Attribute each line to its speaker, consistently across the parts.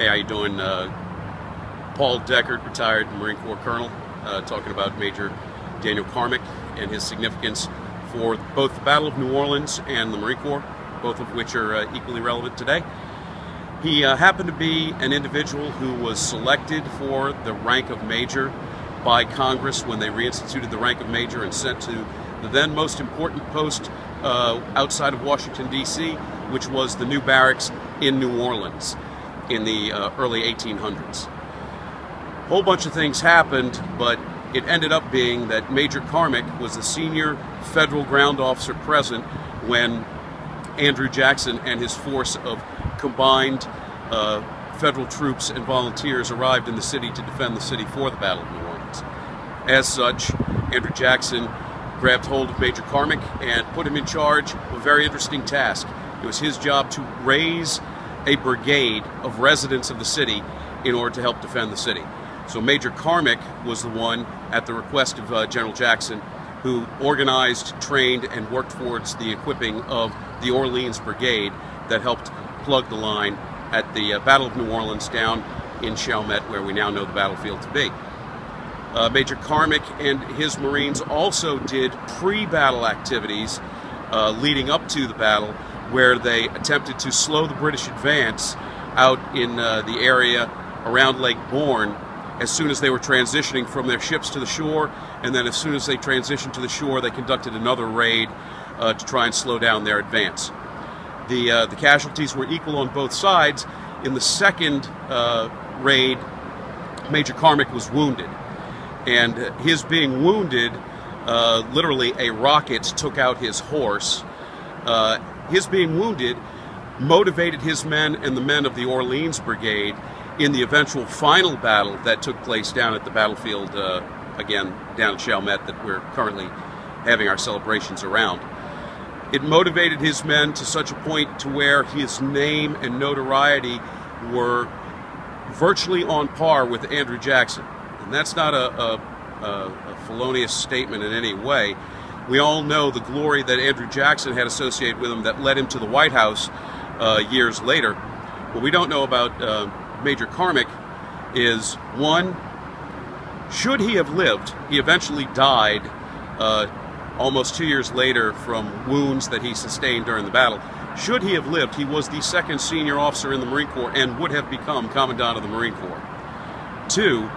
Speaker 1: Hey, how you doing? Paul Deckert, retired Marine Corps Colonel, talking about Major Daniel Carmick and his significance for both the Battle of New Orleans and the Marine Corps, both of which are equally relevant today. He happened to be an individual who was selected for the rank of Major by Congress when they reinstituted the rank of Major and sent to the then most important post outside of Washington, D.C., which was the new barracks in New Orleans in the early 1800s. A whole bunch of things happened, but it ended up being that Major Carmick was the senior federal ground officer present when Andrew Jackson and his force of combined federal troops and volunteers arrived in the city to defend the city for the Battle of New Orleans. As such, Andrew Jackson grabbed hold of Major Carmick and put him in charge of a very interesting task. It was his job to raise a brigade of residents of the city in order to help defend the city. So Major Carmick was the one, at the request of General Jackson, who organized, trained, and worked towards the equipping of the Orleans Brigade that helped plug the line at the Battle of New Orleans down in Chalmette, where we now know the battlefield to be. Major Carmick and his Marines also did pre-battle activities leading up to the battle, where they attempted to slow the British advance out in the area around Lake Bourne as soon as they were transitioning from their ships to the shore, and then as soon as they transitioned to the shore, they conducted another raid to try and slow down their advance. The casualties were equal on both sides. In the second raid, Major Carmick was wounded, and his being wounded, literally a rocket took out his horse. His being wounded motivated his men and the men of the Orleans Brigade in the eventual final battle that took place down at the battlefield, again, down at Chalmette, that we're currently having our celebrations around. It motivated his men to such a point to where his name and notoriety were virtually on par with Andrew Jackson. And that's not a felonious statement in any way. We all know the glory that Andrew Jackson had associated with him that led him to the White House years later. What we don't know about Major Carmick is, one, should he have lived, he eventually died almost 2 years later from wounds that he sustained during the battle. Should he have lived, he was the second senior officer in the Marine Corps and would have become Commandant of the Marine Corps. Two,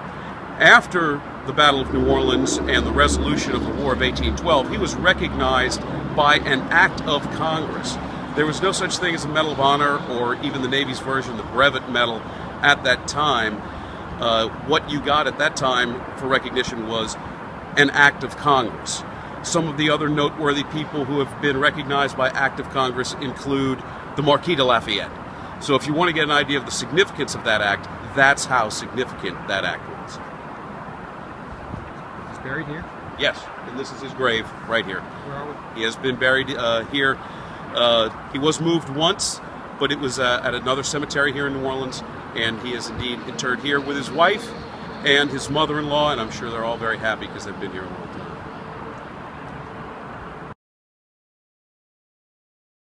Speaker 1: after the Battle of New Orleans and the resolution of the War of 1812, he was recognized by an act of Congress. There was no such thing as a Medal of Honor, or even the Navy's version, the Brevet Medal, at that time. What you got at that time for recognition was an act of Congress. Some of the other noteworthy people who have been recognized by act of Congress include the Marquis de Lafayette. So if you want to get an idea of the significance of that act, that's how significant that act was.
Speaker 2: He's buried here?
Speaker 1: Yes, and this is his grave right here.
Speaker 2: Where are we?
Speaker 1: He has been buried here. He was moved once, but it was at another cemetery here in New Orleans, and he is indeed interred here with his wife and his mother-in-law, and I'm sure they're all very happy because they've been here a long time.